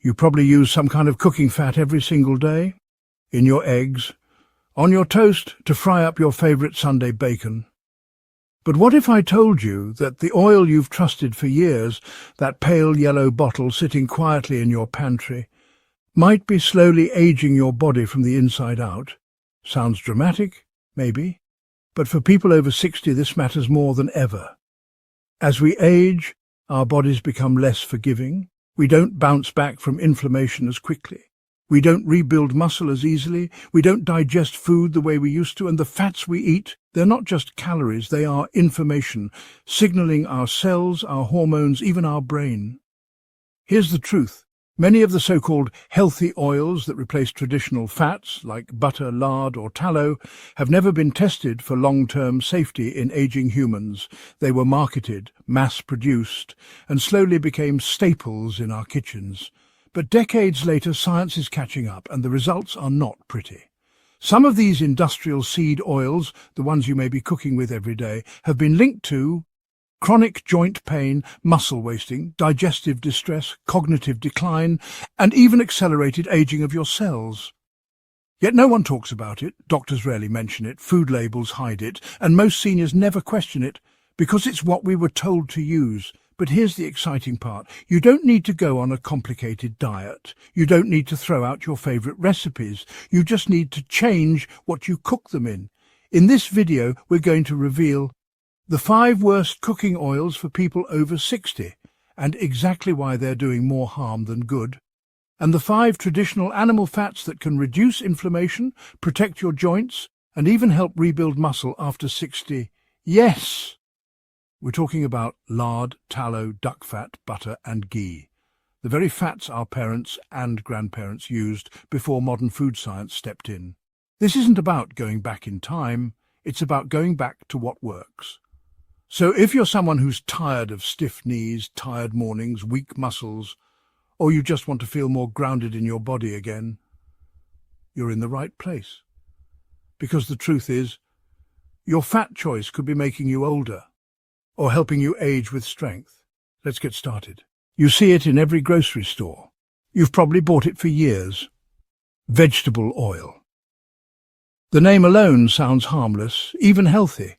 You probably use some kind of cooking fat every single day, in your eggs, on your toast to fry up your favourite Sunday bacon. But what if I told you that the oil you've trusted for years, that pale yellow bottle sitting quietly in your pantry, might be slowly aging your body from the inside out? Sounds dramatic, maybe, but for people over 60 this matters more than ever. As we age, our bodies become less forgiving. We don't bounce back from inflammation as quickly. We don't rebuild muscle as easily. We don't digest food the way we used to. And the fats we eat, they're not just calories, they are information, signaling our cells, our hormones, even our brain. Here's the truth. Many of the so-called healthy oils that replace traditional fats, like butter, lard or tallow, have never been tested for long-term safety in aging humans. They were marketed, mass-produced, and slowly became staples in our kitchens. But decades later, science is catching up, and the results are not pretty. Some of these industrial seed oils, the ones you may be cooking with every day, have been linked to chronic joint pain, muscle wasting, digestive distress, cognitive decline, and even accelerated aging of your cells. Yet no one talks about it, doctors rarely mention it, food labels hide it, and most seniors never question it, because it's what we were told to use. But here's the exciting part. You don't need to go on a complicated diet. You don't need to throw out your favourite recipes. You just need to change what you cook them in. In this video, we're going to reveal the 5 worst cooking oils for people over 60, and exactly why they're doing more harm than good, and the 5 traditional animal fats that can reduce inflammation, protect your joints, and even help rebuild muscle after 60. Yes! We're talking about lard, tallow, duck fat, butter, and ghee, the very fats our parents and grandparents used before modern food science stepped in. This isn't about going back in time, it's about going back to what works. So if you're someone who's tired of stiff knees, tired mornings, weak muscles, or you just want to feel more grounded in your body again, you're in the right place. Because the truth is, your fat choice could be making you older, or helping you age with strength. Let's get started. You see it in every grocery store. You've probably bought it for years. Vegetable oil. The name alone sounds harmless, even healthy.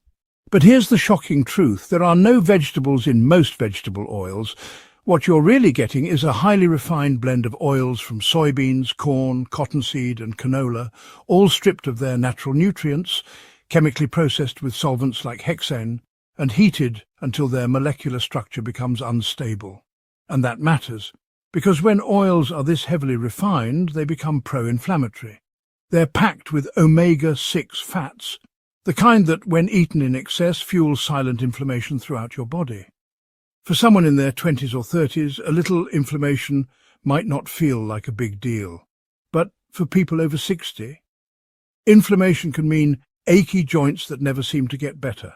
But here's the shocking truth. There are no vegetables in most vegetable oils. What you're really getting is a highly refined blend of oils from soybeans, corn, cottonseed and canola, all stripped of their natural nutrients, chemically processed with solvents like hexane, and heated until their molecular structure becomes unstable. And that matters, because when oils are this heavily refined, they become pro-inflammatory. They're packed with omega-6 fats, the kind that, when eaten in excess, fuels silent inflammation throughout your body. For someone in their 20s or 30s, a little inflammation might not feel like a big deal. But for people over 60, inflammation can mean achy joints that never seem to get better,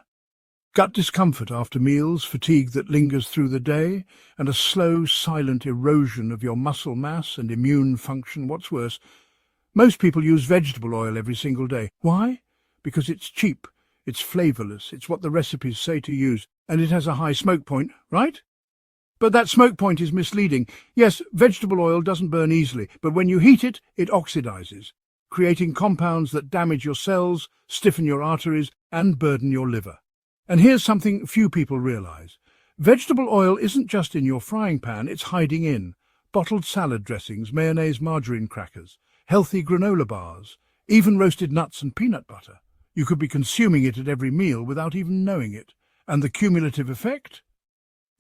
gut discomfort after meals, fatigue that lingers through the day, and a slow, silent erosion of your muscle mass and immune function. What's worse, most people use vegetable oil every single day. Why? Because it's cheap, it's flavourless, it's what the recipes say to use, and it has a high smoke point, right? But that smoke point is misleading. Yes, vegetable oil doesn't burn easily, but when you heat it, it oxidizes, creating compounds that damage your cells, stiffen your arteries, and burden your liver. And here's something few people realize. Vegetable oil isn't just in your frying pan, it's hiding in bottled salad dressings, mayonnaise, margarine crackers, healthy granola bars, even roasted nuts and peanut butter. You could be consuming it at every meal without even knowing it. And the cumulative effect?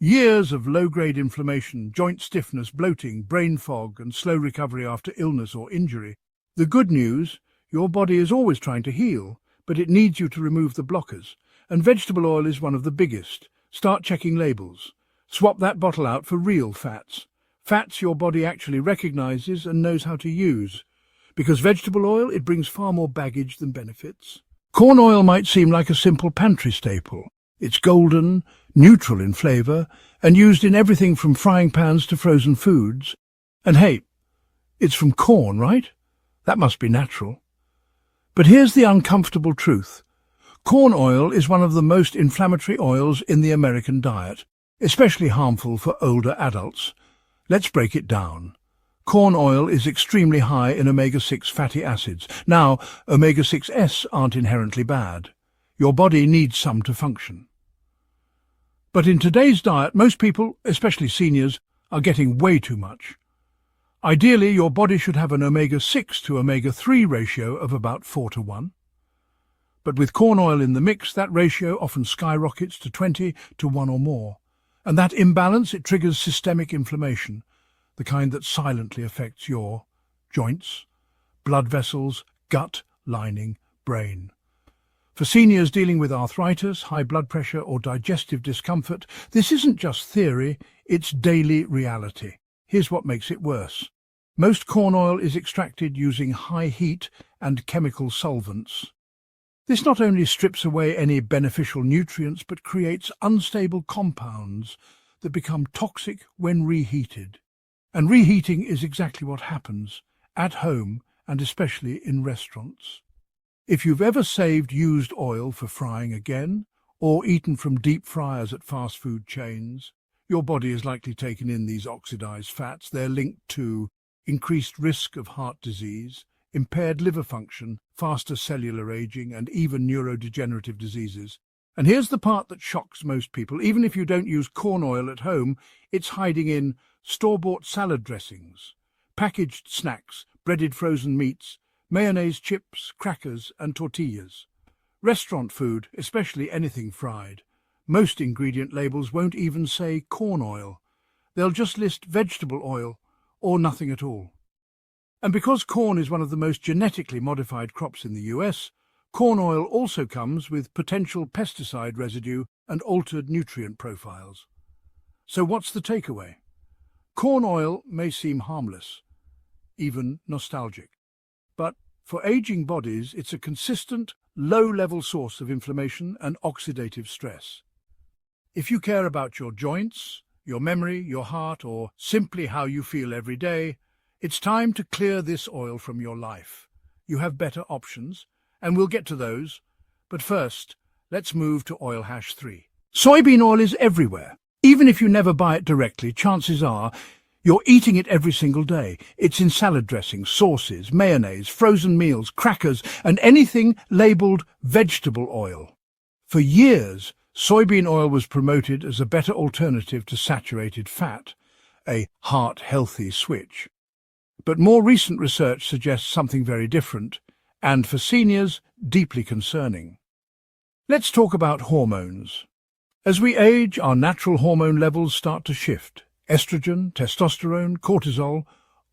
Years of low-grade inflammation, joint stiffness, bloating, brain fog, and slow recovery after illness or injury. The good news, your body is always trying to heal, but it needs you to remove the blockers. And vegetable oil is one of the biggest. Start checking labels. Swap that bottle out for real fats. Fats your body actually recognizes and knows how to use. Because vegetable oil, it brings far more baggage than benefits. Corn oil might seem like a simple pantry staple. It's golden, neutral in flavour, and used in everything from frying pans to frozen foods. And hey, it's from corn, right? That must be natural. But here's the uncomfortable truth. Corn oil is one of the most inflammatory oils in the American diet, especially harmful for older adults. Let's break it down. Corn oil is extremely high in omega-6 fatty acids. Now, omega-6s aren't inherently bad. Your body needs some to function. But in today's diet, most people, especially seniors, are getting way too much. Ideally, your body should have an omega-6 to omega-3 ratio of about 4:1. But with corn oil in the mix, that ratio often skyrockets to 20 to 1 or more. And that imbalance, it triggers systemic inflammation, the kind that silently affects your joints, blood vessels, gut lining, brain. For seniors dealing with arthritis, high blood pressure or digestive discomfort, this isn't just theory, it's daily reality. Here's what makes it worse. Most corn oil is extracted using high heat and chemical solvents. This not only strips away any beneficial nutrients but creates unstable compounds that become toxic when reheated. And reheating is exactly what happens at home and especially in restaurants. If you've ever saved used oil for frying again or eaten from deep fryers at fast food chains, your body is likely taken in these oxidized fats. They're linked to increased risk of heart disease, impaired liver function, faster cellular aging, and even neurodegenerative diseases. And here's the part that shocks most people. Even if you don't use corn oil at home, it's hiding in store-bought salad dressings, packaged snacks, breaded frozen meats, mayonnaise, chips, crackers, and tortillas. Restaurant food, especially anything fried. Most ingredient labels won't even say corn oil. They'll just list vegetable oil or nothing at all. And because corn is one of the most genetically modified crops in the US, corn oil also comes with potential pesticide residue and altered nutrient profiles. So what's the takeaway? Corn oil may seem harmless, even nostalgic. But for aging bodies, it's a consistent, low-level source of inflammation and oxidative stress. If you care about your joints, your memory, your heart, or simply how you feel every day, it's time to clear this oil from your life. You have better options, and we'll get to those. But first, let's move to oil hash 3. Soybean oil is everywhere. Even if you never buy it directly, chances are you're eating it every single day. It's in salad dressings, sauces, mayonnaise, frozen meals, crackers, and anything labeled vegetable oil. For years, soybean oil was promoted as a better alternative to saturated fat, a heart-healthy switch. But more recent research suggests something very different, and for seniors, deeply concerning. Let's talk about hormones. As we age, our natural hormone levels start to shift. Estrogen, testosterone, cortisol,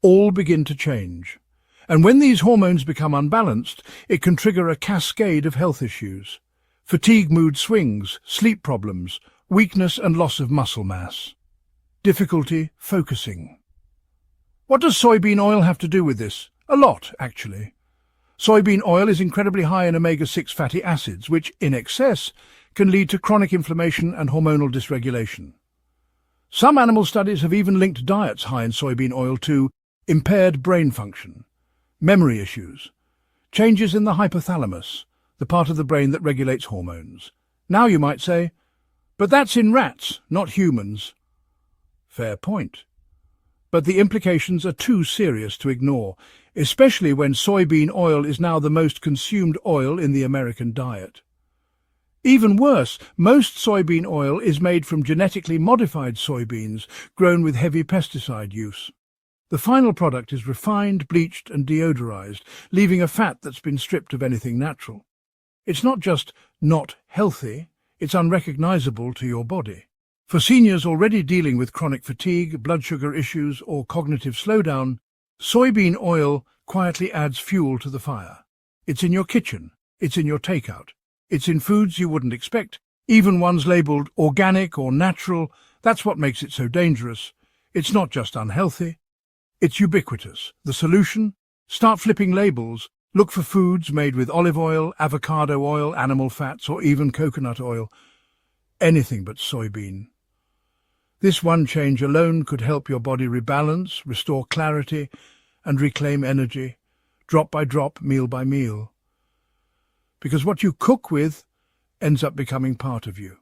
all begin to change. And when these hormones become unbalanced, it can trigger a cascade of health issues. Fatigue, mood swings, sleep problems, weakness and loss of muscle mass. Difficulty focusing. What does soybean oil have to do with this? A lot, actually. Soybean oil is incredibly high in omega-6 fatty acids, which, in excess, can lead to chronic inflammation and hormonal dysregulation. Some animal studies have even linked diets high in soybean oil to impaired brain function, memory issues, changes in the hypothalamus, the part of the brain that regulates hormones. Now you might say, but that's in rats, not humans. Fair point. But the implications are too serious to ignore, especially when soybean oil is now the most consumed oil in the American diet. Even worse, most soybean oil is made from genetically modified soybeans grown with heavy pesticide use. The final product is refined, bleached and deodorized, leaving a fat that's been stripped of anything natural. It's not just not healthy, it's unrecognizable to your body. For seniors already dealing with chronic fatigue, blood sugar issues or cognitive slowdown, soybean oil quietly adds fuel to the fire. It's in your kitchen, it's in your takeout. It's in foods you wouldn't expect, even ones labelled organic or natural. That's what makes it so dangerous. It's not just unhealthy, it's ubiquitous. The solution? Start flipping labels. Look for foods made with olive oil, avocado oil, animal fats, or even coconut oil. Anything but soybean. This one change alone could help your body rebalance, restore clarity, and reclaim energy, drop by drop, meal by meal. Because what you cook with ends up becoming part of you.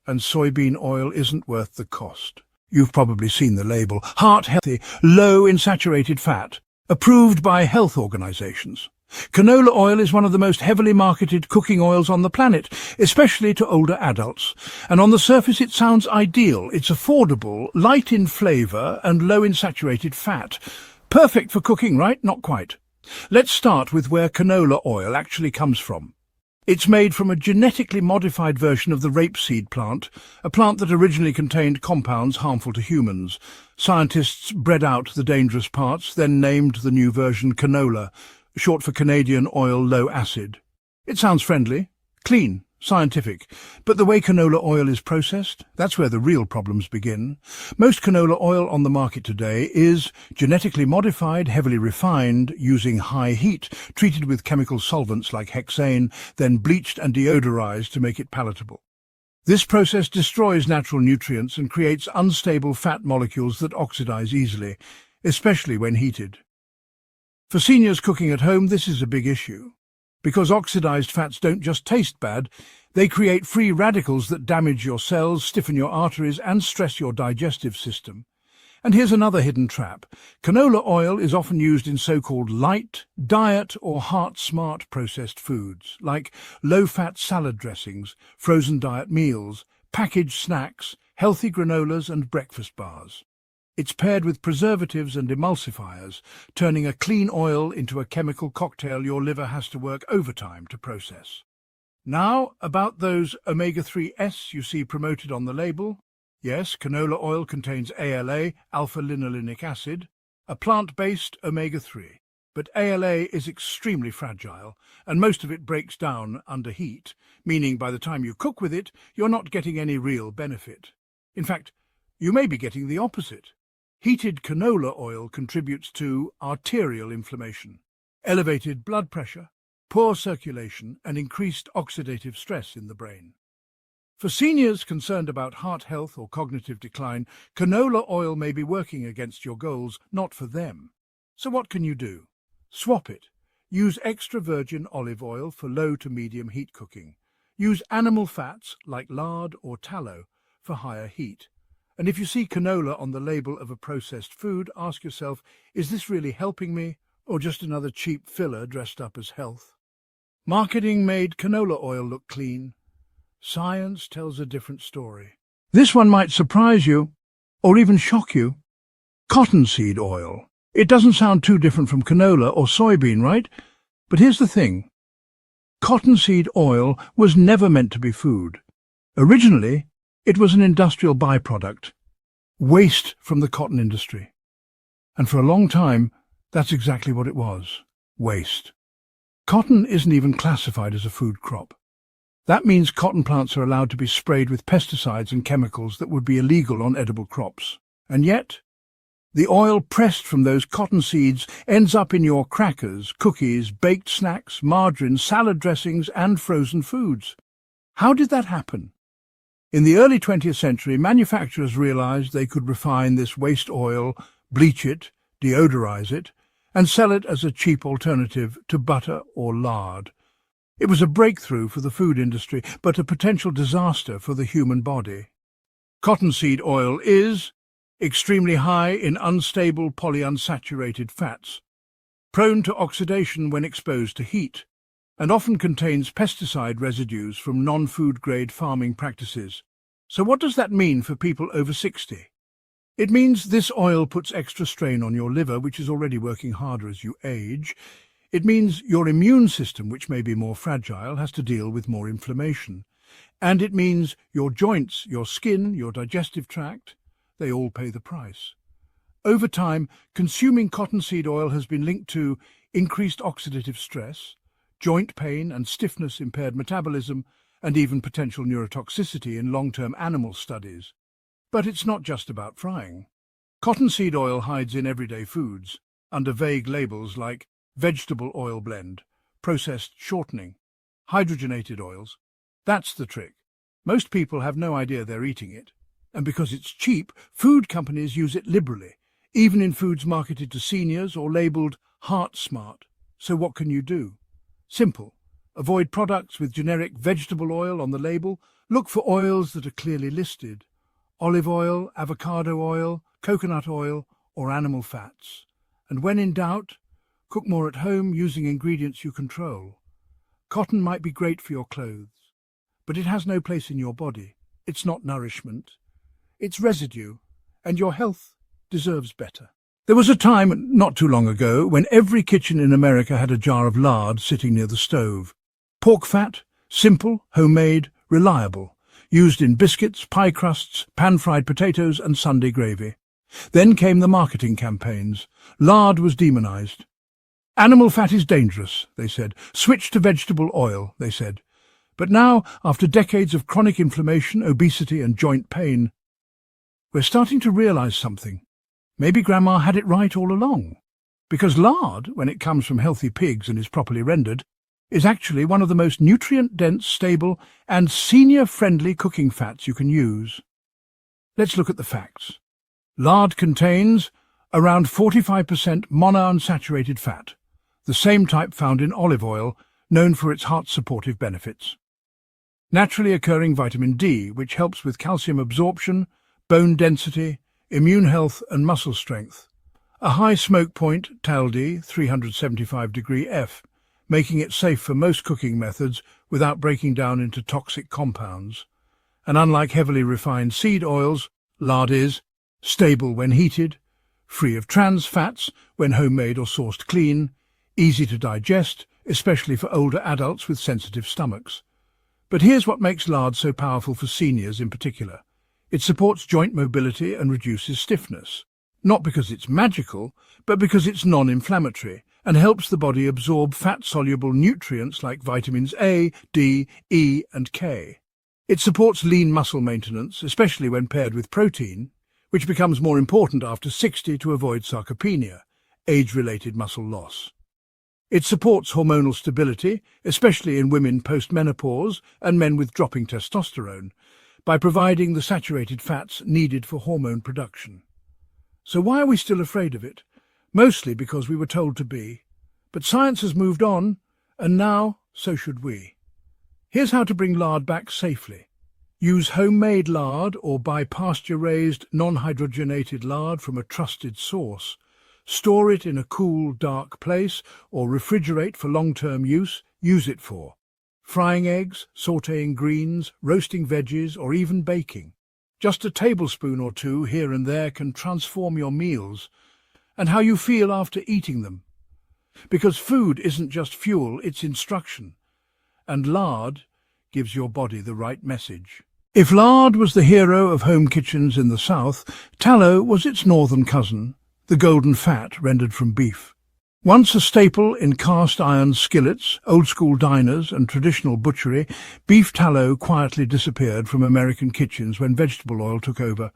And soybean oil isn't worth the cost. You've probably seen the label. Heart healthy, low in saturated fat. Approved by health organizations. Canola oil is one of the most heavily marketed cooking oils on the planet, especially to older adults. And on the surface it sounds ideal. It's affordable, light in flavor and low in saturated fat. Perfect for cooking, right? Not quite. Let's start with where canola oil actually comes from. It's made from a genetically modified version of the rapeseed plant, a plant that originally contained compounds harmful to humans. Scientists bred out the dangerous parts, then named the new version canola, short for Canadian oil low acid. It sounds friendly, clean, scientific, but the way canola oil is processed, that's where the real problems begin. Most canola oil on the market today is genetically modified, heavily refined, using high heat, treated with chemical solvents like hexane, then bleached and deodorized to make it palatable. This process destroys natural nutrients and creates unstable fat molecules that oxidize easily, especially when heated. For seniors cooking at home, this is a big issue. Because oxidized fats don't just taste bad, they create free radicals that damage your cells, stiffen your arteries, and stress your digestive system. And here's another hidden trap. Canola oil is often used in so-called light, diet, or heart-smart processed foods, like low-fat salad dressings, frozen diet meals, packaged snacks, healthy granolas, and breakfast bars. It's paired with preservatives and emulsifiers, turning a clean oil into a chemical cocktail your liver has to work overtime to process. Now, about those omega-3s you see promoted on the label. Yes, canola oil contains ALA, alpha-linolenic acid, a plant-based omega-3. But ALA is extremely fragile, and most of it breaks down under heat, meaning by the time you cook with it, you're not getting any real benefit. In fact, you may be getting the opposite. Heated canola oil contributes to arterial inflammation, elevated blood pressure, poor circulation, and increased oxidative stress in the brain. For seniors concerned about heart health or cognitive decline, canola oil may be working against your goals, not for them. So what can you do? Swap it. Use extra virgin olive oil for low to medium heat cooking. Use animal fats like lard or tallow for higher heat. And if you see canola on the label of a processed food, ask yourself, is this really helping me, or just another cheap filler dressed up as health? Marketing made canola oil look clean. Science tells a different story. This one might surprise you, or even shock you. Cottonseed oil. It doesn't sound too different from canola or soybean, right? But here's the thing. Cottonseed oil was never meant to be food. Originally, it was an industrial byproduct, waste from the cotton industry. And for a long time, that's exactly what it was, waste. Cotton isn't even classified as a food crop. That means cotton plants are allowed to be sprayed with pesticides and chemicals that would be illegal on edible crops. And yet, the oil pressed from those cotton seeds ends up in your crackers, cookies, baked snacks, margarine, salad dressings, and frozen foods. How did that happen? In the early 20th century, manufacturers realized they could refine this waste oil, bleach it, deodorize it, and sell it as a cheap alternative to butter or lard. It was a breakthrough for the food industry, but a potential disaster for the human body. Cottonseed oil is extremely high in unstable polyunsaturated fats, prone to oxidation when exposed to heat, and often contains pesticide residues from non-food-grade farming practices. So what does that mean for people over 60? It means this oil puts extra strain on your liver, which is already working harder as you age. It means your immune system, which may be more fragile, has to deal with more inflammation. And it means your joints, your skin, your digestive tract, they all pay the price. Over time, consuming cottonseed oil has been linked to increased oxidative stress, joint pain and stiffness, impaired metabolism, and even potential neurotoxicity in long-term animal studies. But it's not just about frying. Cottonseed oil hides in everyday foods, under vague labels like vegetable oil blend, processed shortening, hydrogenated oils. That's the trick. Most people have no idea they're eating it. And because it's cheap, food companies use it liberally, even in foods marketed to seniors or labelled heart smart. So what can you do? Simple. Avoid products with generic vegetable oil on the label. Look for oils that are clearly listed. olive oil, avocado oil, coconut oil, or animal fats. And when in doubt, cook more at home using ingredients you control. Cotton might be great for your clothes, but it has no place in your body. It's not nourishment. It's residue, and your health deserves better. There was a time, not too long ago, when every kitchen in America had a jar of lard sitting near the stove. Pork fat, simple, homemade, reliable, used in biscuits, pie crusts, pan-fried potatoes and Sunday gravy. Then came the marketing campaigns. Lard was demonized. Animal fat is dangerous, they said. Switch to vegetable oil, they said. But now, after decades of chronic inflammation, obesity and joint pain, we're starting to realize something. Maybe Grandma had it right all along. Because lard, when it comes from healthy pigs and is properly rendered, is actually one of the most nutrient-dense, stable and senior-friendly cooking fats you can use. Let's look at the facts. Lard contains around 45% monounsaturated fat, the same type found in olive oil, known for its heart-supportive benefits. Naturally occurring vitamin D, which helps with calcium absorption, bone density, immune health and muscle strength. A high smoke point, TALD, 375 degree F, making it safe for most cooking methods without breaking down into toxic compounds. And unlike heavily refined seed oils, lard is stable when heated, free of trans fats when homemade or sourced clean, easy to digest, especially for older adults with sensitive stomachs. But here's what makes lard so powerful for seniors in particular. It supports joint mobility and reduces stiffness. Not because it's magical, but because it's non-inflammatory and helps the body absorb fat-soluble nutrients like vitamins A, D, E and K. It supports lean muscle maintenance, especially when paired with protein, which becomes more important after 60 to avoid sarcopenia, age-related muscle loss. It supports hormonal stability, especially in women post-menopause and men with dropping testosterone, by providing the saturated fats needed for hormone production. So why are we still afraid of it? Mostly because we were told to be. But science has moved on, and now so should we. Here's how to bring lard back safely. Use homemade lard or buy pasture-raised, non-hydrogenated lard from a trusted source. Store it in a cool, dark place or refrigerate for long-term use. Use it for frying eggs, sautéing greens, roasting veggies or even baking. Just a tablespoon or two here and there can transform your meals and how you feel after eating them. Because food isn't just fuel, it's instruction. And lard gives your body the right message. If lard was the hero of home kitchens in the South, tallow was its northern cousin, the golden fat rendered from beef. Once a staple in cast-iron skillets, old-school diners and traditional butchery, beef tallow quietly disappeared from American kitchens when vegetable oil took over.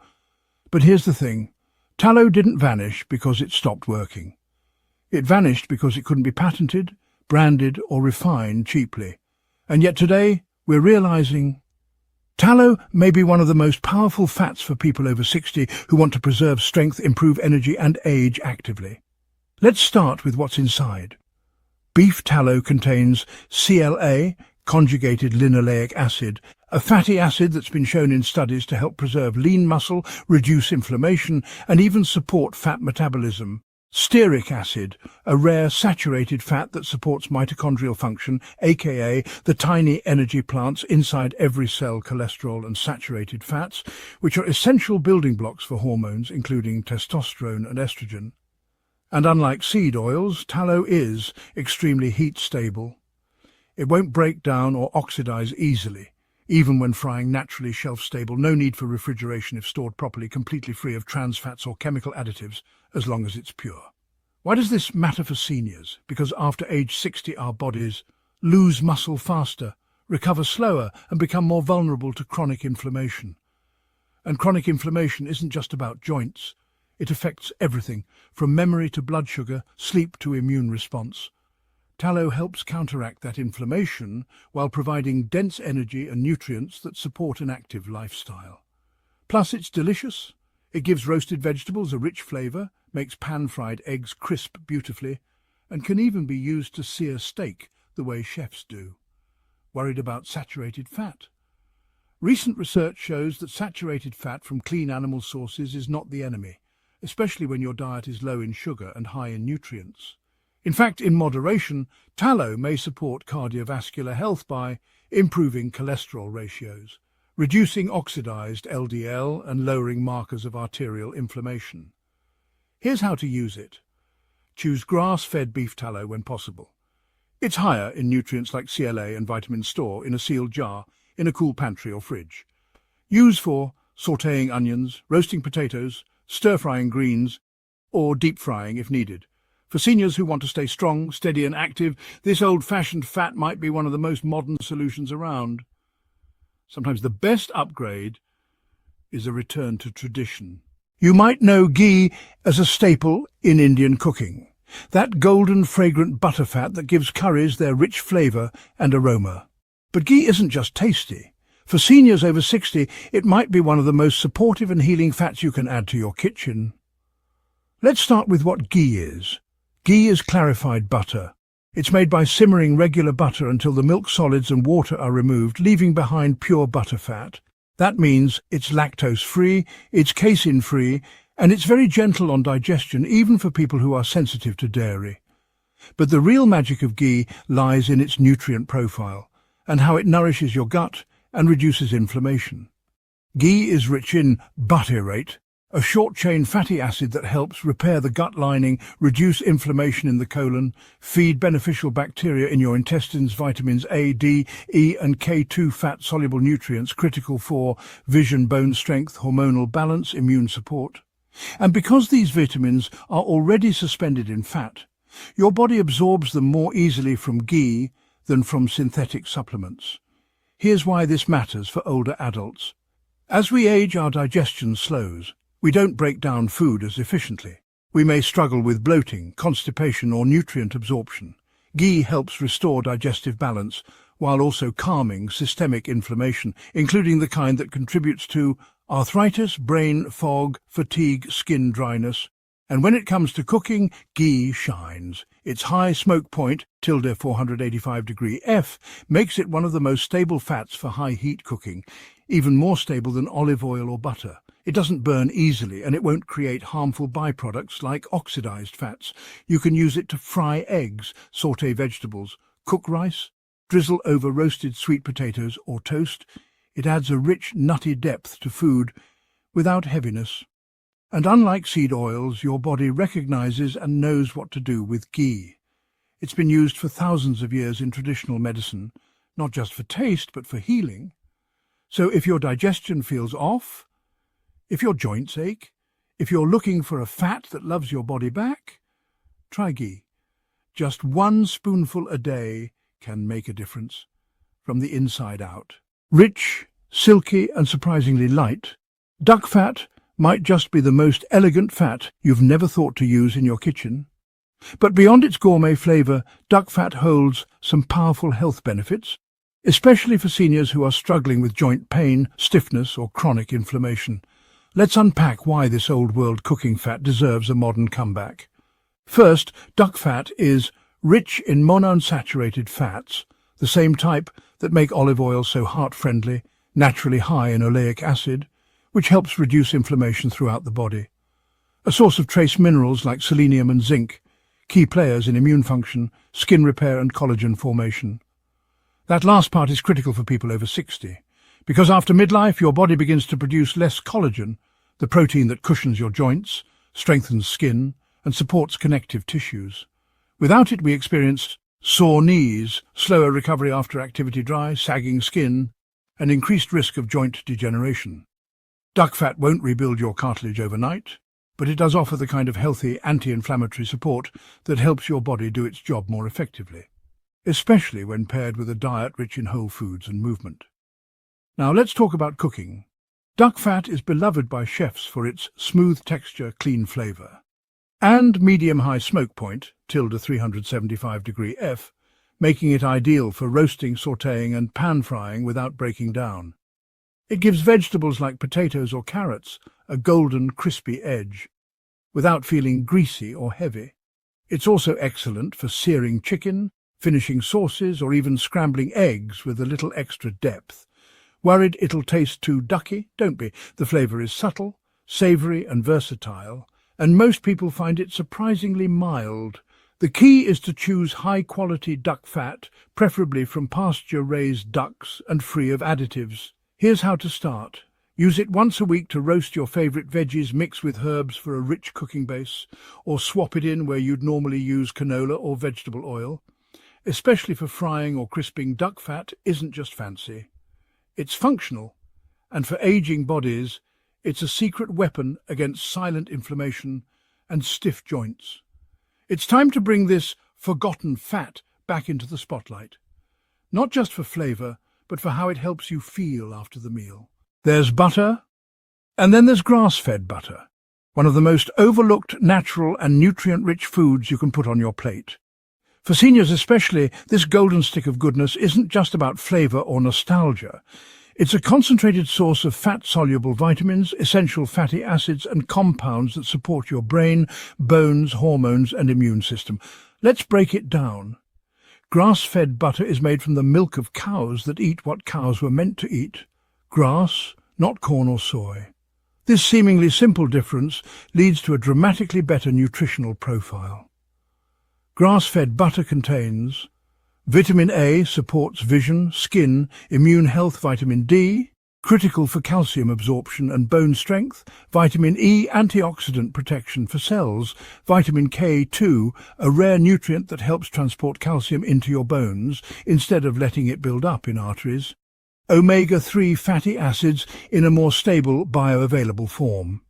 But here's the thing. Tallow didn't vanish because it stopped working. It vanished because it couldn't be patented, branded or refined cheaply. And yet today, we're realizing tallow may be one of the most powerful fats for people over 60 who want to preserve strength, improve energy and age actively. Let's start with what's inside. Beef tallow contains CLA, conjugated linoleic acid, a fatty acid that's been shown in studies to help preserve lean muscle, reduce inflammation and even support fat metabolism. Stearic acid, a rare saturated fat that supports mitochondrial function, aka the tiny energy plants inside every cell, cholesterol and saturated fats, which are essential building blocks for hormones, including testosterone and estrogen. And unlike seed oils, tallow is extremely heat-stable. It won't break down or oxidize easily, even when frying naturally shelf-stable, no need for refrigeration if stored properly, completely free of trans fats or chemical additives, as long as it's pure. Why does this matter for seniors? Because after age 60 our bodies lose muscle faster, recover slower and become more vulnerable to chronic inflammation. And chronic inflammation isn't just about joints. It affects everything, from memory to blood sugar, sleep to immune response. Tallow helps counteract that inflammation while providing dense energy and nutrients that support an active lifestyle. Plus, it's delicious. It gives roasted vegetables a rich flavour, makes pan-fried eggs crisp beautifully, and can even be used to sear steak the way chefs do. Worried about saturated fat? Recent research shows that saturated fat from clean animal sources is not the enemy, especially when your diet is low in sugar and high in nutrients. In fact, in moderation, tallow may support cardiovascular health by improving cholesterol ratios, reducing oxidized LDL and lowering markers of arterial inflammation. Here's how to use it. Choose grass-fed beef tallow when possible. It's higher in nutrients like CLA and vitamin. Store in a sealed jar in a cool pantry or fridge. Use for sautéing onions, roasting potatoes, stir-frying greens, or deep-frying if needed. For seniors who want to stay strong, steady and active, this old-fashioned fat might be one of the most modern solutions around. Sometimes the best upgrade is a return to tradition. You might know ghee as a staple in Indian cooking. That golden, fragrant butter fat that gives curries their rich flavour and aroma. But ghee isn't just tasty. For seniors over 60, it might be one of the most supportive and healing fats you can add to your kitchen. Let's start with what ghee is. Ghee is clarified butter. It's made by simmering regular butter until the milk solids and water are removed, leaving behind pure butter fat. That means it's lactose-free, it's casein-free, and it's very gentle on digestion, even for people who are sensitive to dairy. But the real magic of ghee lies in its nutrient profile and how it nourishes your gut and reduces inflammation. Ghee is rich in butyrate, a short-chain fatty acid that helps repair the gut lining, reduce inflammation in the colon, feed beneficial bacteria in your intestines, vitamins A, D, E and K2 fat-soluble nutrients critical for vision, bone strength, hormonal balance, immune support. And because these vitamins are already suspended in fat, your body absorbs them more easily from ghee than from synthetic supplements. Here's why this matters for older adults. As we age, our digestion slows. We don't break down food as efficiently. We may struggle with bloating, constipation or nutrient absorption. Ghee helps restore digestive balance while also calming systemic inflammation, including the kind that contributes to arthritis, brain fog, fatigue, skin dryness. And when it comes to cooking, ghee shines. Its high smoke point, (485°F), makes it one of the most stable fats for high heat cooking, even more stable than olive oil or butter. It doesn't burn easily and it won't create harmful byproducts like oxidized fats. You can use it to fry eggs, saute vegetables, cook rice, drizzle over roasted sweet potatoes or toast. It adds a rich, nutty depth to food without heaviness. And unlike seed oils, your body recognizes and knows what to do with ghee. It's been used for thousands of years in traditional medicine, not just for taste, but for healing. So if your digestion feels off, if your joints ache, if you're looking for a fat that loves your body back, try ghee. Just 1 spoonful a day can make a difference from the inside out. Rich, silky and surprisingly light, duck fat might just be the most elegant fat you've never thought to use in your kitchen. But beyond its gourmet flavour, duck fat holds some powerful health benefits, especially for seniors who are struggling with joint pain, stiffness or chronic inflammation. Let's unpack why this old-world cooking fat deserves a modern comeback. First, duck fat is rich in monounsaturated fats, the same type that make olive oil so heart-friendly, naturally high in oleic acid, which helps reduce inflammation throughout the body. A source of trace minerals like selenium and zinc, key players in immune function, skin repair and collagen formation. That last part is critical for people over 60. Because after midlife, your body begins to produce less collagen, the protein that cushions your joints, strengthens skin, and supports connective tissues. Without it, we experience sore knees, slower recovery after activity dry, sagging skin, and increased risk of joint degeneration. Duck fat won't rebuild your cartilage overnight, but it does offer the kind of healthy anti-inflammatory support that helps your body do its job more effectively, especially when paired with a diet rich in whole foods and movement. Now let's talk about cooking. Duck fat is beloved by chefs for its smooth texture, clean flavour, and medium-high smoke point, (375°F), making it ideal for roasting, sautéing and pan-frying without breaking down. It gives vegetables like potatoes or carrots a golden, crispy edge, without feeling greasy or heavy. It's also excellent for searing chicken, finishing sauces or even scrambling eggs with a little extra depth. Worried it'll taste too ducky? Don't be. The flavour is subtle, savoury and versatile, and most people find it surprisingly mild. The key is to choose high-quality duck fat, preferably from pasture-raised ducks and free of additives. Here's how to start. Use it once a week to roast your favourite veggies, mix with herbs for a rich cooking base, or swap it in where you'd normally use canola or vegetable oil. Especially for frying or crisping, duck fat isn't just fancy. It's functional, and for aging bodies, it's a secret weapon against silent inflammation and stiff joints. It's time to bring this forgotten fat back into the spotlight. Not just for flavour, but for how it helps you feel after the meal. There's butter, and then there's grass-fed butter, one of the most overlooked natural and nutrient-rich foods you can put on your plate. For seniors especially, this golden stick of goodness isn't just about flavour or nostalgia. It's a concentrated source of fat-soluble vitamins, essential fatty acids and compounds that support your brain, bones, hormones and immune system. Let's break it down. Grass-fed butter is made from the milk of cows that eat what cows were meant to eat. Grass, not corn or soy. This seemingly simple difference leads to a dramatically better nutritional profile. Grass-fed butter contains vitamin A, supports vision, skin, immune health, vitamin D, critical for calcium absorption and bone strength, vitamin E, antioxidant protection for cells, vitamin K2, a rare nutrient that helps transport calcium into your bones instead of letting it build up in arteries, omega-3 fatty acids in a more stable bioavailable form.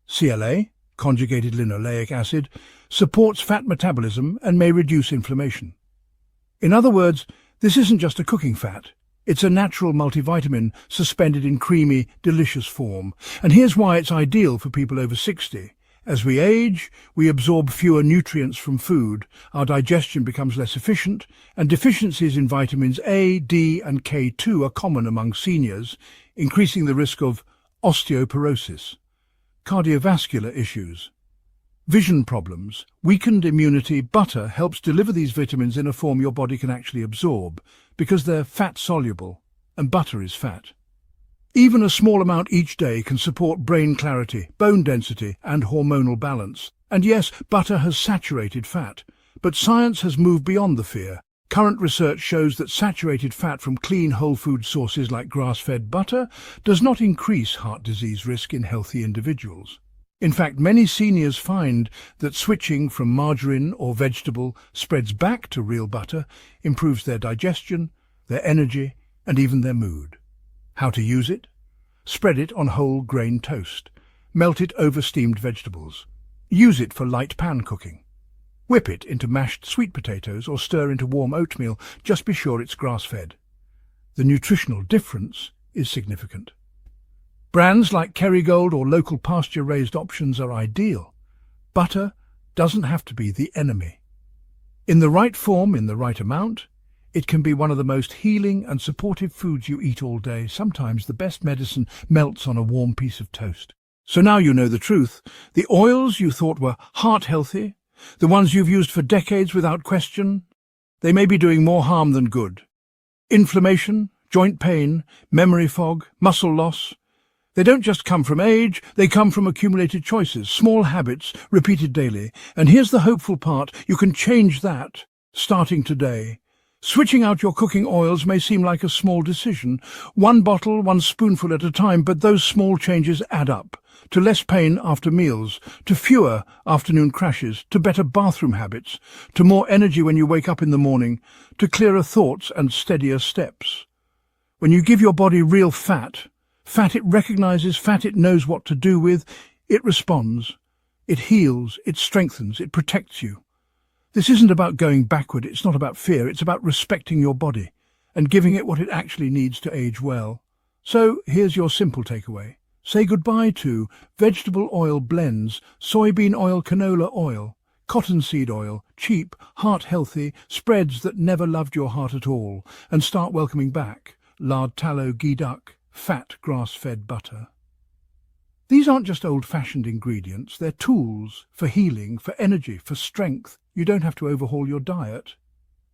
CLA, conjugated linoleic acid, supports fat metabolism and may reduce inflammation. In other words, this isn't just a cooking fat. It's a natural multivitamin suspended in creamy, delicious form. And here's why it's ideal for people over 60. As we age, we absorb fewer nutrients from food, our digestion becomes less efficient, and deficiencies in vitamins A, D and K2 are common among seniors, increasing the risk of osteoporosis, cardiovascular issues, vision problems, weakened immunity. Butter helps deliver these vitamins in a form your body can actually absorb, because they're fat-soluble, and butter is fat. Even a small amount each day can support brain clarity, bone density, and hormonal balance. And yes, butter has saturated fat, but science has moved beyond the fear. Current research shows that saturated fat from clean whole food sources like grass-fed butter does not increase heart disease risk in healthy individuals. In fact, many seniors find that switching from margarine or vegetable spreads back to real butter improves their digestion, their energy, and even their mood. How to use it? Spread it on whole grain toast. Melt it over steamed vegetables. Use it for light pan cooking. Whip it into mashed sweet potatoes or stir into warm oatmeal. Just be sure it's grass-fed. The nutritional difference is significant. Brands like Kerrygold or local pasture-raised options are ideal. Butter doesn't have to be the enemy. In the right form, in the right amount, it can be one of the most healing and supportive foods you eat all day. Sometimes the best medicine melts on a warm piece of toast. So now you know the truth. The oils you thought were heart-healthy, the ones you've used for decades without question, they may be doing more harm than good. Inflammation, joint pain, memory fog, muscle loss. They don't just come from age, they come from accumulated choices, small habits repeated daily. And here's the hopeful part, you can change that starting today. Switching out your cooking oils may seem like a small decision, one bottle, one spoonful at a time, but those small changes add up. To less pain after meals, to fewer afternoon crashes, to better bathroom habits, to more energy when you wake up in the morning, to clearer thoughts and steadier steps. When you give your body real fat it recognizes, fat it knows what to do with, it responds, it heals, it strengthens, it protects you. This isn't about going backward, it's not about fear, it's about respecting your body and giving it what it actually needs to age well. So here's your simple takeaway. Say goodbye to vegetable oil blends, soybean oil, canola oil, cottonseed oil, cheap, heart-healthy, spreads that never loved your heart at all, and start welcoming back lard, tallow, ghee duck, fat grass-fed butter. These aren't just old-fashioned ingredients, they're tools for healing, for energy, for strength. You don't have to overhaul your diet.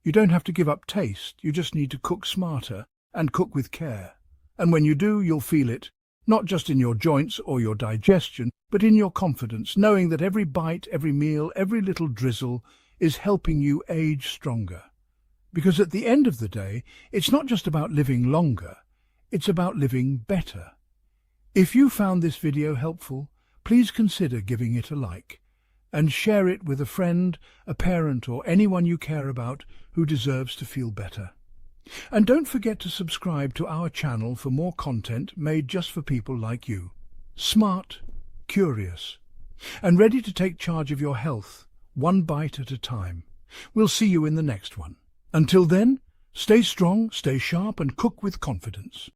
You don't have to give up taste, you just need to cook smarter and cook with care. And when you do, you'll feel it, not just in your joints or your digestion, but in your confidence, knowing that every bite, every meal, every little drizzle is helping you age stronger. Because at the end of the day, it's not just about living longer, it's about living better. If you found this video helpful, please consider giving it a like and share it with a friend, a parent, or anyone you care about who deserves to feel better. And don't forget to subscribe to our channel for more content made just for people like you. Smart, curious, and ready to take charge of your health, one bite at a time. We'll see you in the next one. Until then, stay strong, stay sharp, and cook with confidence.